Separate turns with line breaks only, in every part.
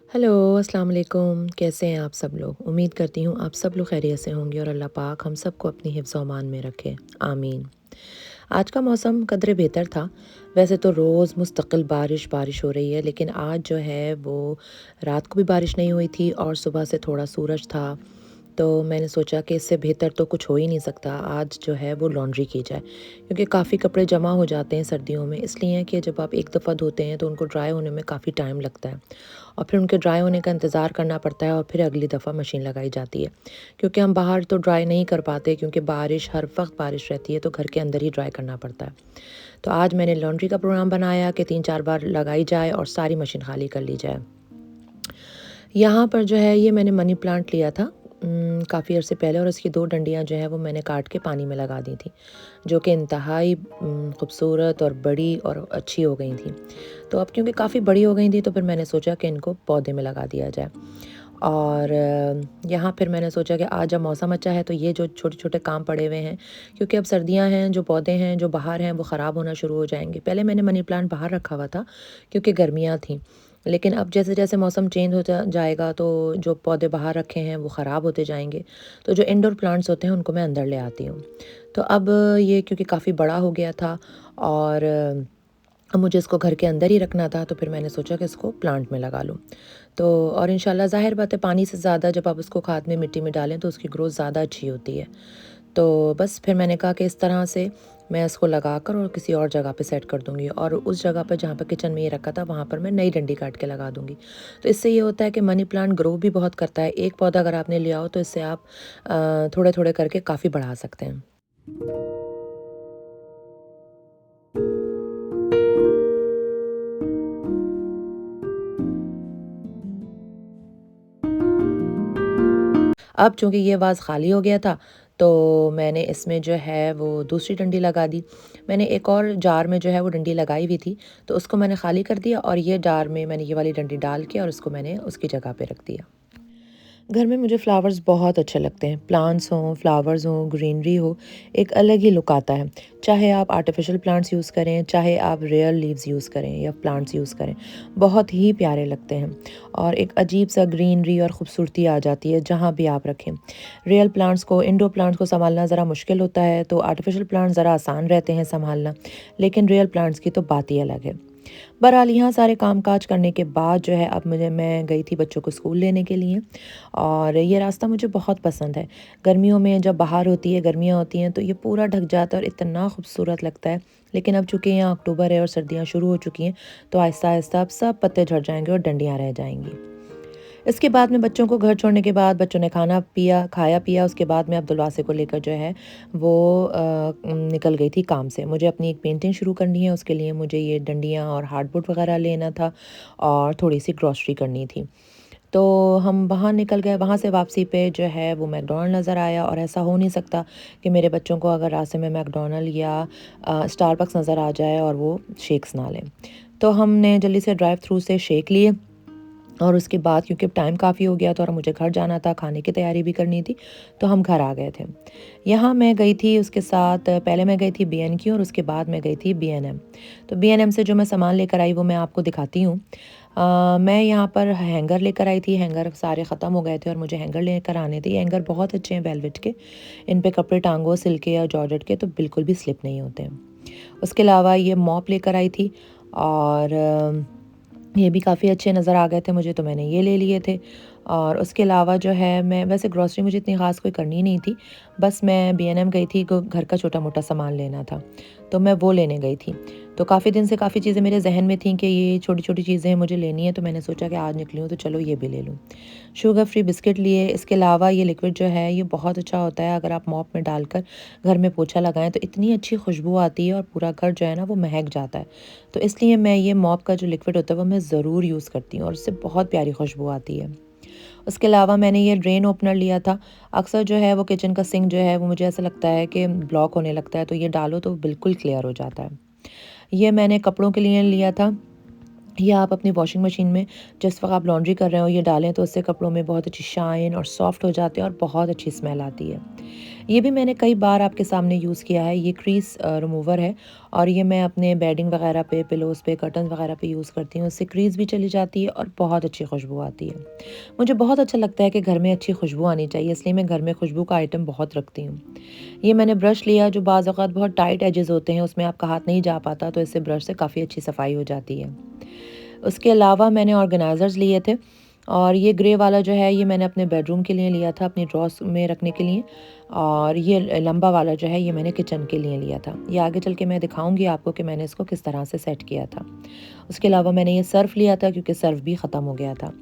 Hello, अस्सलाम वालेकुम। कैसे हैं आप सब लोग? उम्मीद करती हूँ आप सब लोग खैरियत से होंगे और अल्लाह पाक हम सबको अपनी हिफ्ज़-ओ अमान में रखे। आमीन। आज का मौसम कदरे बेहतर था। वैसे तो रोज़ मुस्तकिल बारिश हो रही है, लेकिन आज जो है वो रात को भी बारिश नहीं हुई थी और सुबह से थोड़ा सूरज था। तो मैंने सोचा कि इससे बेहतर तो कुछ हो ही नहीं सकता, आज जो है वो लॉन्ड्री की जाए। क्योंकि काफ़ी कपड़े जमा हो जाते हैं सर्दियों में, इसलिए कि जब आप एक दफ़ा धोते हैं तो उनको ड्राई होने में काफ़ी टाइम लगता है और फिर उनके ड्राई होने का इंतज़ार करना पड़ता है और फिर अगली दफ़ा मशीन लगाई जाती है। क्योंकि हम बाहर तो ड्राई नहीं कर पाते, क्योंकि बारिश हर वक्त बारिश रहती है, तो घर के अंदर ही ड्राई करना पड़ता है। तो आज मैंने लॉन्ड्री का प्रोग्राम बनाया कि 3-4 बार लगाई जाए और सारी मशीन खाली कर ली जाए। यहाँ पर जो है ये मैंने मनी प्लांट लिया था काफ़ी अर्से पहले, और उसकी 2 डंडियाँ जो हैं वो मैंने काट के पानी में लगा दी थी, जो कि इंतहाई खूबसूरत और बड़ी और अच्छी हो गई थी। तो अब क्योंकि काफ़ी बड़ी हो गई थी, तो फिर मैंने सोचा कि इनको पौधे में लगा दिया जाए। और यहाँ फिर मैंने सोचा कि आज जब मौसम अच्छा है तो ये जो छोटे-छोटे काम पड़े हुए हैं, क्योंकि अब सर्दियाँ हैं, जो पौधे हैं जो बाहर हैं वो ख़राब होना शुरू हो जाएँगे। पहले मैंने मनी प्लांट बाहर रखा हुआ था क्योंकि गर्मियाँ थीं। लेकिन अब जैसे-जैसे मौसम चेंज हो जाएगा तो जो पौधे बाहर रखे हैं वो ख़राब होते जाएँगे। तो जो इंडोर प्लांट्स होते हैं उनको मैं अंदर ले आती हूँ। तो अब ये क्योंकि काफ़ी बड़ा हो गया था और अब मुझे इसको घर के अंदर ही रखना था, तो फिर मैंने सोचा कि इसको प्लांट में लगा लूँ। तो और इंशाल्लाह ज़ाहिर बात है, पानी से ज़्यादा जब आप उसको खाद में मिट्टी में डालें तो उसकी ग्रोथ ज़्यादा अच्छी होती है। तो बस फिर मैंने कहा कि इस तरह से मैं इसको लगाकर और किसी और जगह पे सेट कर दूँगी, और उस जगह पे जहाँ पे किचन में ये रखा था वहाँ पर मैं नई डंडी काट के लगा दूँगी। तो इससे ये होता है कि मनी प्लांट ग्रो भी बहुत करता है। एक पौधा अगर आपने लिया हो तो इससे आप थोड़े-थोड़े करके काफ़ी बढ़ा सकते हैं। अब चूँकि ये वाज़ खाली हो गया था, तो मैंने इसमें जो है वो दूसरी डंडी लगा दी। मैंने एक और जार में जो है वो डंडी लगाई हुई थी, तो उसको मैंने खाली कर दिया और ये जार में मैंने ये वाली डंडी डाल के और उसको मैंने उसकी जगह पे रख दिया। घर में मुझे फ्लावर्स बहुत अच्छे लगते हैं। प्लांट्स हों, फ्लावर्स हों, ग्रीनरी हो, एक अलग ही लुक आता है। चाहे आप आर्टिफ़िशियल प्लांट्स यूज़ करें, चाहे आप रियल लीव्स यूज़ करें या प्लांट्स यूज़ करें, बहुत ही प्यारे लगते हैं और एक अजीब-सा ग्रीनरी और खूबसूरती आ जाती है जहाँ भी आप रखें। रियल प्लांट्स को, इंडोर प्लांट्स को सँभालना ज़रा मुश्किल होता है, तो आर्टिफ़िशियल प्लांट्स ज़रा आसान रहते हैं सँभालना, लेकिन रियल प्लांट्स की तो बात ही अलग है। बहरहाल यहाँ सारे काम-काज करने के बाद जो है अब मैं गई थी बच्चों को स्कूल लेने के लिए, और ये रास्ता मुझे बहुत पसंद है। गर्मियों में जब बाहर होती है, गर्मियाँ होती हैं, तो ये पूरा ढक जाता है और इतना खूबसूरत लगता है। लेकिन अब चूँकि यहाँ अक्टूबर है और सर्दियाँ शुरू हो चुकी हैं, तो आहिस्ता-आहिस्ता अब सब पत्ते झड़ जाएँगे और डंडियाँ रह जाएँगी। इसके बाद में बच्चों को घर छोड़ने के बाद बच्चों ने खाया-पिया, उसके बाद मैं अब्दुल वासिक को लेकर जो है वो निकल गई थी काम से। मुझे अपनी एक पेंटिंग शुरू करनी है, उसके लिए मुझे ये डंडियाँ और हार्डबोर्ड वगैरह लेना था और थोड़ी-सी ग्रॉसरी करनी थी। तो हम वहाँ निकल गए, वहाँ से वापसी पे जो है वो मैकडॉनल्ड नज़र आया, और ऐसा हो नहीं सकता कि मेरे बच्चों को अगर रास्ते में मैकडॉनल्ड या स्टारबक्स नज़र आ जाए और वो शेक्स ना लें। तो हमने जल्दी से ड्राइव थ्रू से शेक लिए, और उसके बाद क्योंकि अब टाइम काफ़ी हो गया था और मुझे घर जाना था, खाने की तैयारी भी करनी थी, तो हम घर आ गए थे। यहाँ मैं गई थी, उसके साथ पहले मैं गई थी B&Q और उसके बाद मैं गई थी B&M। तो B&M से जो मैं सामान लेकर आई वो मैं आपको दिखाती हूँ। मैं यहाँ पर हैंगर लेकर आई थी, हैंगर सारे ख़त्म हो गए थे और मुझे हैंगर लेकर आने थे। ये हैंगर बहुत अच्छे हैं वेलवेट के, इन पे कपड़े टांगो सिल्क के या जॉर्जेट के तो बिल्कुल भी स्लिप नहीं होते हैं। उसके अलावा ये मॉप लेकर आई थी, और ये भी काफ़ी अच्छे नज़र आ गए थे मुझे, तो मैंने ये ले लिए थे। और उसके अलावा जो है, मैं वैसे ग्रॉसरी मुझे इतनी ख़ास कोई करनी नहीं थी, बस मैं B&M गई थी, घर का छोटा-मोटा सामान लेना था, तो मैं वो लेने गई थी। तो काफ़ी दिन से काफ़ी चीज़ें मेरे ज़हन में थी कि ये छोटी-छोटी चीज़ें मुझे लेनी है, तो मैंने सोचा कि आज निकली हूँ तो चलो ये भी ले लूँ। शुगर फ्री बिस्किट लिए, इसके अलावा ये लिक्विड जो है ये बहुत अच्छा होता है, अगर आप मॉप में डालकर घर में पोछा लगाएँ तो इतनी अच्छी खुशबू आती है और पूरा घर जो है ना वो महक जाता है। तो इसलिए मैं ये मॉप का जो लिक्विड होता है वो मैं ज़रूर यूज़ करती हूँ और उससे बहुत प्यारी खुशबू आती है। उसके अलावा मैंने ये ड्रेन ओपनर लिया था। अक्सर जो है वो किचन का सिंक जो है वो मुझे ऐसा लगता है कि ब्लॉक होने लगता है, तो ये डालो तो बिल्कुल क्लियर हो जाता है। ये मैंने कपड़ों के लिए लिया था। ये आप अपनी वॉशिंग मशीन में जिस वक़्त आप लॉन्ड्री कर रहे हो ये डालें, तो उससे कपड़ों में बहुत अच्छी शाइन और सॉफ्ट हो जाते हैं और बहुत अच्छी स्मेल आती है। ये भी मैंने कई बार आपके सामने यूज़ किया है। ये क्रीज़ रिमूवर है और ये मैं अपने बेडिंग वगैरह पे, पिलोज़ पे, कर्टन्स वगैरह पे यूज़ करती हूँ। इससे क्रीज़ भी चली जाती है और बहुत अच्छी खुशबू आती है। मुझे बहुत अच्छा लगता है कि घर में अच्छी खुशबू आनी चाहिए, इसलिए मैं घर में खुशबू का आइटम बहुत रखती हूँ। ये मैंने ब्रश लिया जो बाज़ औक़ात बहुत टाइट एजेस होते हैं, उसमें आपका हाथ नहीं जा पाता, तो इससे ब्रश से काफ़ी अच्छी सफाई हो जाती है। उसके अलावा मैंने ऑर्गेनाइज़र्स लिए थे और ये ग्रे वाला जो है ये मैंने अपने बेडरूम के लिए लिया था, अपनी ड्रॉर्स में रखने के लिए, और ये लंबा वाला जो है ये मैंने किचन के लिए लिया था। ये आगे चल के मैं दिखाऊंगी आपको कि मैंने इसको किस तरह से सेट किया था। उसके अलावा मैंने ये सर्फ़ लिया था क्योंकि सर्फ़ भी ख़त्म हो गया था।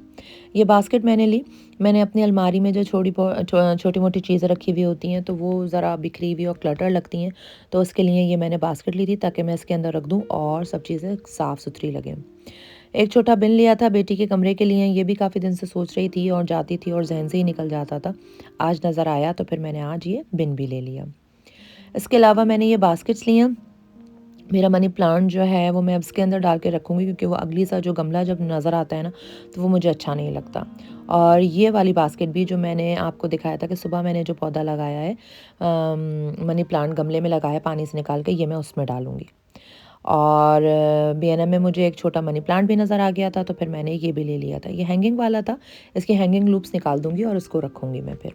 ये बास्केट मैंने ली, मैंने अपनी अलमारी में जो छोटी मोटी चीज़ें रखी हुई होती हैं तो वो ज़रा बिखरी हुई और क्लटर लगती हैं, तो उसके लिए ये मैंने बास्केट ली थी ताकि मैं इसके अंदर रख दूँ और सब चीज़ें साफ़ सुथरी लगें। एक छोटा बिन लिया था बेटी के कमरे के लिए, ये भी काफ़ी दिन से सोच रही थी और जाती थी और जहन से ही निकल जाता था। आज नज़र आया तो फिर मैंने आज ये बिन भी ले लिया। इसके अलावा मैंने ये बास्केट्स लिए। मेरा मनी प्लांट जो है वो मैं अब इसके अंदर डाल के रखूँगी क्योंकि वो अगली सा जो गमला जब नज़र आता है ना तो वो मुझे अच्छा नहीं लगता। और ये वाली बास्केट भी जो मैंने आपको दिखाया था कि सुबह मैंने जो पौधा लगाया है, मनी प्लांट गमले में लगाया पानी से निकाल के, ये मैं उसमें डालूँगी। और B&M में मुझे एक छोटा मनी प्लांट भी नज़र आ गया था तो फिर मैंने ये भी ले लिया था। ये हैंगिंग वाला था, इसकी हैंगिंग लूप्स निकाल दूँगी और उसको रखूँगी मैं फिर।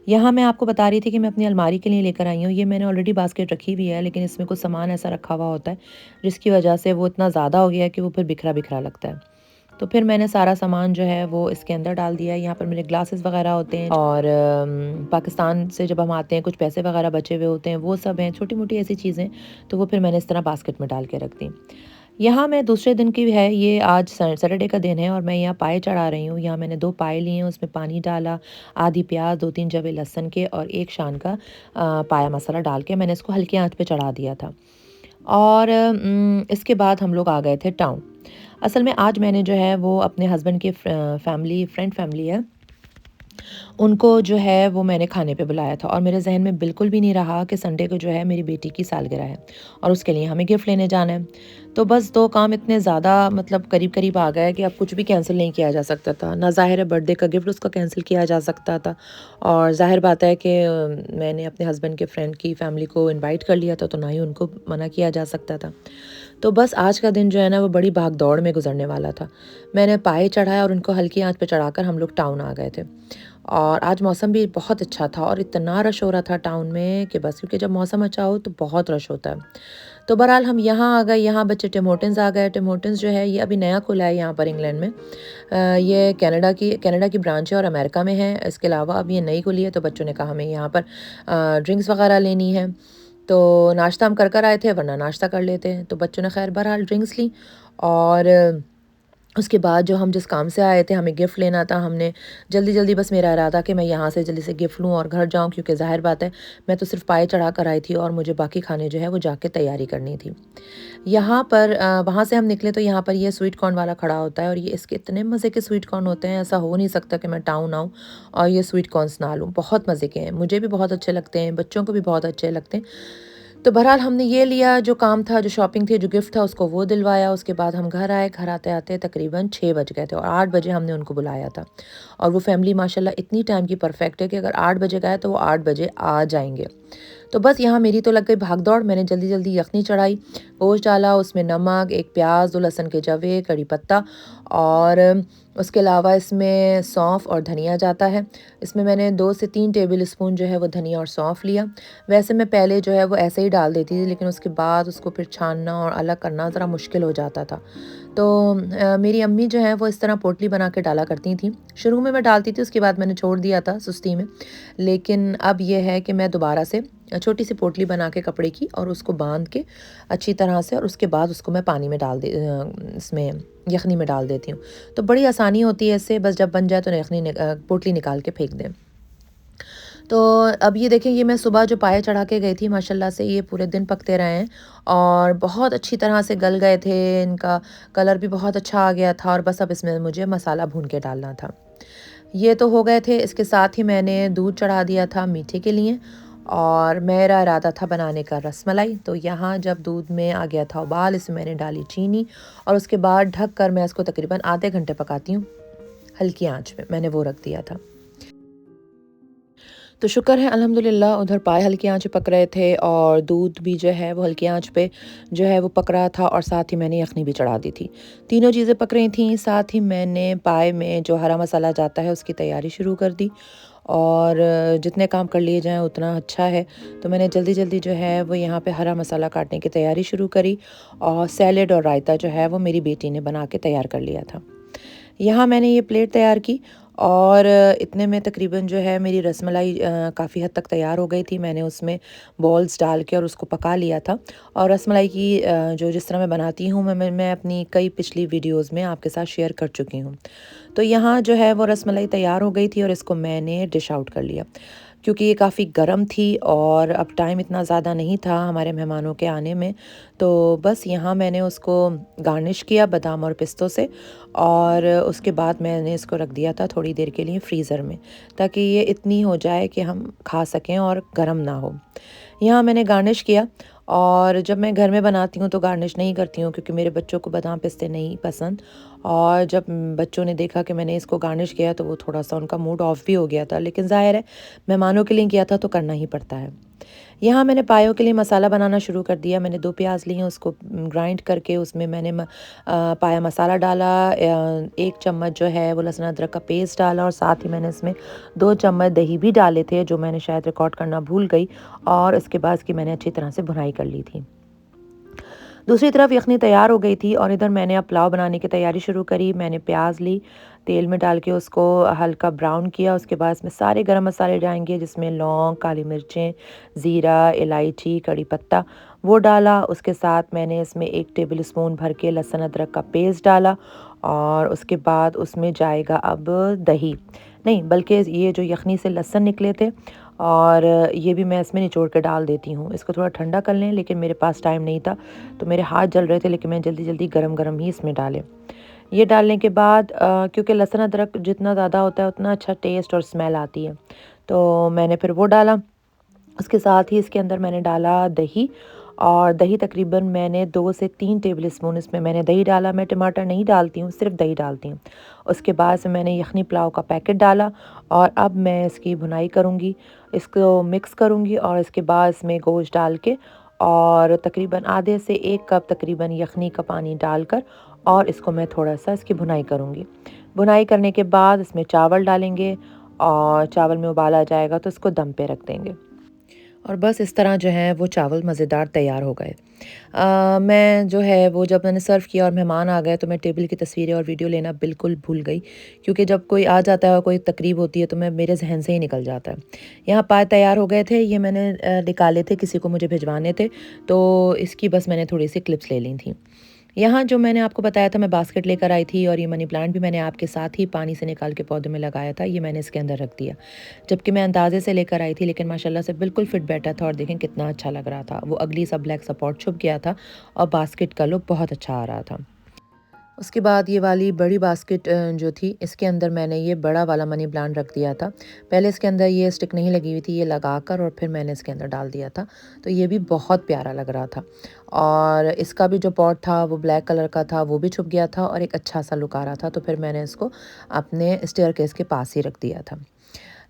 यहाँ मैं आपको बता रही थी कि मैं अपनी अलमारी के लिए लेकर आई हूँ। ये मैंने ऑलरेडी बास्केट रखी हुई है, लेकिन इसमें कुछ सामान ऐसा रखा हुआ होता है जिसकी वजह से वो इतना ज़्यादा हो गया है कि वो फिर बिखरा-बिखरा लगता है। तो फिर मैंने सारा सामान जो है वो इसके अंदर डाल दिया है। यहाँ पर मेरे ग्लासेस वगैरह होते हैं और पाकिस्तान से जब हम आते हैं कुछ पैसे वगैरह बचे हुए होते हैं, वो सब हैं, छोटी-मोटी ऐसी चीज़ें, तो वो फिर मैंने इस तरह बास्केट में डाल के रख दी। यहाँ मैं दूसरे दिन की है, ये आज सैटरडे का दिन है और मैं यहाँ पाए चढ़ा रही हूँ। यहाँ मैंने 2 पाए लिए हैं, उसमें पानी डाला, आधी प्याज, 2-3 जवे लहसुन के और 1 शान का पाया मसाला डाल के मैंने इसको हल्की आँच पे चढ़ा दिया था। और इसके बाद हम लोग आ गए थे टाउन। असल में आज मैंने जो है वो अपने हस्बैंड की फ्रेंड फैमिली है, उनको जो है वो मैंने खाने पे बुलाया था और मेरे ज़हन में बिल्कुल भी नहीं रहा कि संडे को जो है मेरी बेटी की सालगिरह है और उसके लिए हमें गिफ्ट लेने जाना है। तो बस 2 काम इतने ज़्यादा मतलब करीब-करीब आ गए कि अब कुछ भी कैंसिल नहीं किया जा सकता था। ना ज़ाहिर है बर्थडे का गिफ्ट उसका कैंसिल किया जा सकता था और ज़ाहिर बात है कि मैंने अपने हस्बैंड के फ्रेंड की फैमिली को इनवाइट कर लिया था, तो ना ही उनको मना किया जा सकता था। तो बस आज का दिन जो है ना वो बड़ी भाग-दौड़ में गुज़रने वाला था। मैंने पाए चढ़ाया और उनको हल्की आँच पे चढ़ाकर हम लोग टाउन आ गए थे। और आज मौसम भी बहुत अच्छा था और इतना रश हो रहा था टाउन में कि बस, क्योंकि जब मौसम अच्छा हो तो बहुत रश होता है। तो बहरहाल हम यहाँ आ गए, यहाँ बच्चे टिम हॉर्टन्स आ गए। टिम हॉर्टन्स जो है ये अभी नया खुला है यहाँ पर इंग्लैंड में। ये कनाडा की ब्रांच है और अमेरिका में है। इसके अलावा अब ये नई खुली है, तो बच्चों ने कहा हमें यहाँ पर ड्रिंक्स वगैरह लेनी है। तो नाश्ता हम कर आए थे, वरना नाश्ता कर लेते हैं। तो बच्चों ने खैर बहरहाल ड्रिंक्स ली और उसके बाद जो हम जिस काम से आए थे, हमें गिफ्ट लेना था, हमने जल्दी-जल्दी, बस मेरा इरादा कि मैं यहाँ से जल्दी से गिफ्ट लूँ और घर जाऊँ, क्योंकि ज़ाहिर बात है मैं तो सिर्फ़ पाए चढ़ा कर आई थी और मुझे बाकी खाने जो है वो जाके तैयारी करनी थी। यहाँ पर वहाँ से हम निकले तो यहाँ पर ये स्वीट कॉर्न वाला खड़ा होता है और ये इसके इतने मज़े के स्वीट कॉर्न होते हैं, ऐसा हो नहीं सकता कि मैं टाउन आऊँ और ये स्वीट कॉर्न्स ना लूँ। बहुत मज़े के हैं, मुझे भी बहुत अच्छे लगते हैं, बच्चों को भी बहुत अच्छे लगते हैं। तो बहरहाल हमने ये लिया, जो काम था, जो शॉपिंग थी, जो गिफ्ट था, उसको वो दिलवाया। उसके बाद हम घर आए, घर आते-आते तकरीबन 6 बज गए थे और 8 बजे हमने उनको बुलाया था। और वो फैमिली माशाल्लाह इतनी टाइम की परफेक्ट है कि अगर 8 बजे गए तो वो 8 बजे आ जाएँगे। तो बस यहाँ मेरी तो लग गई भाग-दौड़। मैंने जल्दी-जल्दी यखनी चढ़ाई, गोश्त डाला, उसमें नमक, 1 प्याज़, 2 लहसुन के जवे, कड़ी पत्ता और उसके अलावा इसमें सौंफ और धनिया जाता है। इसमें मैंने 2 से 3 टेबल स्पून जो है वो धनिया और सौंफ लिया। वैसे मैं पहले जो है वो ऐसे ही डाल देती थी, लेकिन उसके बाद उसको फिर छानना और अलग करना ज़रा मुश्किल हो जाता था। तो मेरी अम्मी जो है वो इस तरह पोटली बना के डाला करती थी। शुरू में मैं डालती थी, उसके बाद मैंने छोड़ दिया था सुस्ती में। लेकिन अब ये है कि मैं दोबारा से छोटी सी पोटली बना के कपड़े की और उसको बांध के अच्छी तरह से, और उसके बाद उसको मैं पानी में इसमें यखनी में डाल देती हूँ। तो बड़ी आसानी होती है इससे, बस जब बन जाए तो पोटली निकाल के फेंक दें। तो अब ये देखें, ये मैं सुबह जो पाए चढ़ा के गई थी, माशाल्लाह से ये पूरे दिन पकते रहे हैं और बहुत अच्छी तरह से गल गए थे। इनका कलर भी बहुत अच्छा आ गया था और बस अब इसमें मुझे मसाला भून के डालना था। ये तो हो गए थे। इसके साथ ही मैंने दूध चढ़ा दिया था मीठे के लिए और मेरा इरादा था बनाने का रसमलाई। तो यहाँ जब दूध में आ गया था उबाल, इसमें मैंने डाली चीनी और उसके बाद ढक कर मैं इसको तकरीबन आधे घंटे पकाती हूँ, हल्की आंच में मैंने वो रख दिया था। तो शुक्र है अल्हम्दुलिल्लाह, उधर पाए हल्की आंच पे पक रहे थे और दूध भी जो है वो हल्की आंच पे जो है वो पक रहा था, और साथ ही मैंने यखनी भी चढ़ा दी थी। तीनों चीज़ें पक रही थीं, साथ ही मैंने पाए में जो हरा मसाला जाता है उसकी तैयारी शुरू कर दी। और जितने काम कर लिए जाएँ उतना अच्छा है। तो मैंने जल्दी-जल्दी जो है वो यहाँ पे हरा मसाला काटने की तैयारी शुरू करी, और सैलेड और रायता जो है वो मेरी बेटी ने बना के तैयार कर लिया था। यहाँ मैंने ये प्लेट तैयार की, और इतने में तकरीबन जो है मेरी रसमलाई काफ़ी हद तक तैयार हो गई थी। मैंने उसमें बॉल्स डाल के और उसको पका लिया था। और रसमलाई की जो जिस तरह मैं बनाती हूँ, मैं अपनी कई पिछली वीडियोज़ में आपके साथ शेयर कर चुकी हूँ। तो यहाँ जो है वो रसमलाई तैयार हो गई थी, और इसको मैंने डिश आउट कर लिया। क्योंकि ये काफ़ी गर्म थी और अब टाइम इतना ज़्यादा नहीं था हमारे मेहमानों के आने में, तो बस यहाँ मैंने उसको गार्निश किया बादाम और पिस्तों से, और उसके बाद मैंने इसको रख दिया था थोड़ी देर के लिए फ्रीज़र में, ताकि ये इतनी हो जाए कि हम खा सकें और गर्म ना हो। यहाँ मैंने गार्निश किया, और जब मैं घर में बनाती हूँ तो गार्निश नहीं करती हूँ, क्योंकि मेरे बच्चों को बादाम पिस्ते नहीं पसंद। और जब बच्चों ने देखा कि मैंने इसको गार्निश किया तो वो थोड़ा-सा उनका मूड ऑफ भी हो गया था, लेकिन ज़ाहिर है मेहमानों के लिए किया था तो करना ही पड़ता है। यहाँ मैंने पायों के लिए मसाला बनाना शुरू कर दिया। मैंने 2 प्याज़ लिए, उसको ग्राइंड करके उसमें मैंने पाया मसाला डाला, 1 चम्मच जो है वो लहसुन अदरक का पेस्ट डाला, और साथ ही मैंने इसमें 2 चम्मच दही भी डाले थे, जो मैंने शायद रिकॉर्ड करना भूल गई, और उसके बाद इसकी मैंने अच्छी तरह से भुनाई कर ली थी। दूसरी तरफ यखनी तैयार हो गई थी, और इधर मैंने अब पुलाव बनाने की तैयारी शुरू करी। मैंने प्याज ली, तेल में डाल के उसको हल्का ब्राउन किया। उसके बाद इसमें सारे गरम मसाले जाएंगे, जिसमें लौंग, काली मिर्चें, ज़ीरा, इलायची, कड़ी पत्ता, वो डाला। उसके साथ मैंने इसमें 1 टेबल स्पून भर के लहसुन अदरक का पेस्ट डाला, और उसके बाद उसमें जाएगा अब दही, नहीं बल्कि ये जो यखनी से लहसुन निकले थे, और ये भी मैं इसमें निचोड़ के डाल देती हूँ। इसको थोड़ा ठंडा कर लें, लेकिन मेरे पास टाइम नहीं था तो मेरे हाथ जल रहे थे, लेकिन मैं जल्दी-जल्दी गरम-गरम ही इसमें डाले। ये डालने के बाद क्योंकि लहसुन अदरक जितना ज़्यादा होता है उतना अच्छा टेस्ट और स्मेल आती है, तो मैंने फिर वो डाला। उसके साथ ही इसके अंदर मैंने डाला दही, और दही तकरीबन मैंने 2 से 3 टेबल स्पून इसमें मैंने दही डाला। मैं टमाटर नहीं डालती हूँ, सिर्फ दही डालती हूँ। उसके बाद से मैंने यखनी पुलाव का पैकेट डाला, और अब मैं इसकी भुनाई करूँगी, इसको मिक्स करूँगी, और इसके बाद इसमें गोश्त डाल के, और तकरीबन आधे से 1 कप तकरीबन यखनी का पानी डालकर, और इसको मैं थोड़ा-सा इसकी भुनाई करूँगी। भुनाई करने के बाद इसमें चावल डालेंगे, और चावल में उबाल आ जाएगा तो इसको दम पे रख देंगे। और बस इस तरह जो है वो चावल मज़ेदार तैयार हो गए। मैं जो है वो जब मैंने सर्व किया और मेहमान आ गए, तो मैं टेबल की तस्वीरें और वीडियो लेना बिल्कुल भूल गई, क्योंकि जब कोई आ जाता है और कोई तकरीब होती है तो मैं मेरे जहन से ही निकल जाता है। यहाँ पाए तैयार हो गए थे, ये मैंने निकाले थे, किसी को मुझे भिजवाने थे, तो इसकी बस मैंने थोड़ी सी क्लिप्स ले ली थी। यहाँ जो मैंने आपको बताया था मैं बास्केट लेकर आई थी, और ये मनी प्लांट भी मैंने आपके साथ ही पानी से निकाल के पौधे में लगाया था, ये मैंने इसके अंदर रख दिया। जबकि मैं अंदाज़े से लेकर आई थी, लेकिन माशाल्लाह से बिल्कुल फिट बैठा था, और देखें कितना अच्छा लग रहा था। वो अगली सा ब्लैक सा पॉट छुप गया था, और बास्केट का लुक बहुत अच्छा आ रहा था। उसके बाद ये वाली बड़ी बास्केट जो थी, इसके अंदर मैंने ये बड़ा वाला मनी प्लांट रख दिया था। पहले इसके अंदर ये स्टिक नहीं लगी हुई थी, ये लगाकर और फिर मैंने इसके अंदर डाल दिया था, तो ये भी बहुत प्यारा लग रहा था। और इसका भी जो पॉट था वो ब्लैक कलर का था, वो भी छुप गया था, और एक अच्छा सा लुक आ रहा था, तो फिर मैंने इसको अपने स्टेयरकेस के पास ही रख दिया था।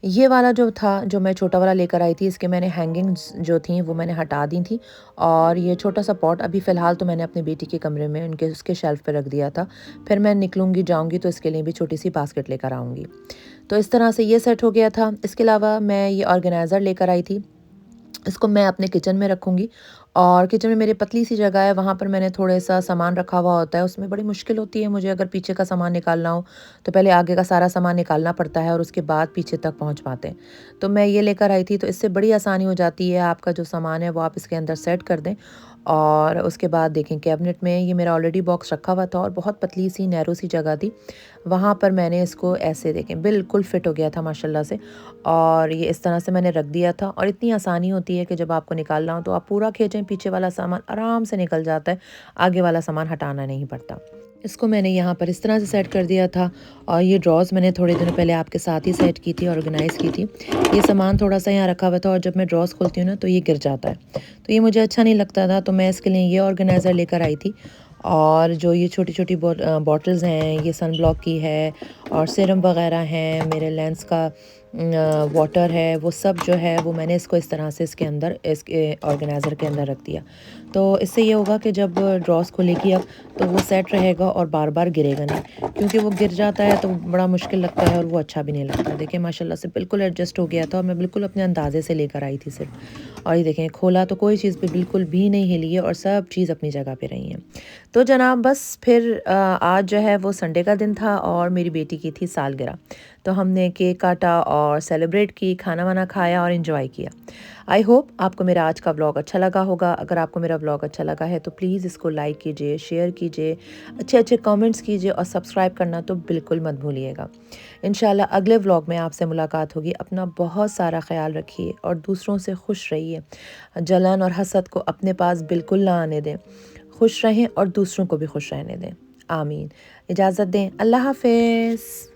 ये वाला जो था, जो मैं छोटा वाला लेकर आई थी, इसके मैंने हैंगिंग्स जो थी वो मैंने हटा दी थी, और ये छोटा सा पॉट अभी फ़िलहाल तो मैंने अपनी बेटी के कमरे में उनके उसके शेल्फ़ पे रख दिया था। फिर मैं निकलूँगी जाऊँगी तो इसके लिए भी छोटी सी बास्केट लेकर आऊँगी। तो इस तरह से ये सेट हो गया था। इसके अलावा मैं ये ऑर्गेनाइज़र लेकर आई थी, इसको मैं अपने किचन में रखूँगी, और किचन में मेरी पतली सी जगह है, वहाँ पर मैंने थोड़ा-सा सामान रखा हुआ होता है। उसमें बड़ी मुश्किल होती है मुझे, अगर पीछे का सामान निकालना हो, तो पहले आगे का सारा सामान निकालना पड़ता है और उसके बाद पीछे तक पहुँच पाते हैं। तो मैं ये लेकर आई थी, तो इससे बड़ी आसानी हो जाती है, आपका जो सामान है वो आप इसके अंदर सेट कर दें, और उसके बाद देखें कैबिनेट में ये मेरा ऑलरेडी बॉक्स रखा हुआ था, और बहुत पतली सी नैरो सी जगह थी, वहाँ पर मैंने इसको ऐसे देखें बिल्कुल फिट हो गया था माशाल्लाह से। और ये इस तरह से मैंने रख दिया था, और इतनी आसानी होती है कि जब आपको निकालना हो तो आप पूरा खींचें, पीछे वाला सामान आराम से निकल जाता है, आगे वाला सामान हटाना नहीं पड़ता। इसको मैंने यहाँ पर इस तरह से सेट कर दिया था, और ये ड्रॉज़ मैंने थोड़े दिनों पहले आपके साथ ही सेट की थी, ऑर्गेनाइज़ की थी। ये सामान थोड़ा-सा यहाँ रखा हुआ था, और जब मैं ड्रॉज़ खोलती हूँ ना तो ये गिर जाता है, तो ये मुझे अच्छा नहीं लगता था, तो मैं इसके लिए ये ऑर्गेनाइज़र लेकर आई थी। और जो ये छोटी-छोटी बॉटल्स हैं, ये सन ब्लॉक की है, और सीरम वग़ैरह हैं, मेरे लेंस का वाटर है वो सब जो है वो मैंने इसको इस तरह से इसके ऑर्गेनाइज़र के अंदर रख दिया। तो इससे ये होगा कि जब ड्रॉस खुलेगी अब तो वो सेट रहेगा और बार बार गिरेगा नहीं, क्योंकि वो गिर जाता है तो बड़ा मुश्किल लगता है और वो अच्छा भी नहीं लगता। देखिए माशाल्लाह से बिल्कुल एडजस्ट हो गया था और मैं बिल्कुल अपने अंदाजे से लेकर आई थी सिर्फ। और ये देखें खोला तो कोई चीज़ भी बिल्कुल भी नहीं हिली है और सब चीज़ अपनी जगह पे रही है। तो जनाब बस फिर आज जो है वो संडे का दिन था और मेरी बेटी की थी सालगिरह। तो हमने केक काटा और सेलिब्रेट की, खाना वाना खाया और इन्जॉय किया। आई होप आपको मेरा आज का व्लॉग अच्छा लगा होगा। अगर आपको मेरा व्लॉग अच्छा लगा है तो प्लीज़ इसको लाइक कीजिए, शेयर कीजिए, अच्छे अच्छे कमेंट्स कीजिए और सब्सक्राइब करना तो बिल्कुल मत भूलिएगा। इंशाल्लाह अगले व्लॉग में आपसे मुलाकात होगी। अपना बहुत सारा ख्याल रखिए और दूसरों से खुश रहिए। जलन और हसद को अपने पास बिल्कुल ना आने दें। खुश रहें और दूसरों को भी खुश रहने दें। आमीन। इजाज़त दें। अल्लाह हाफ़िज़।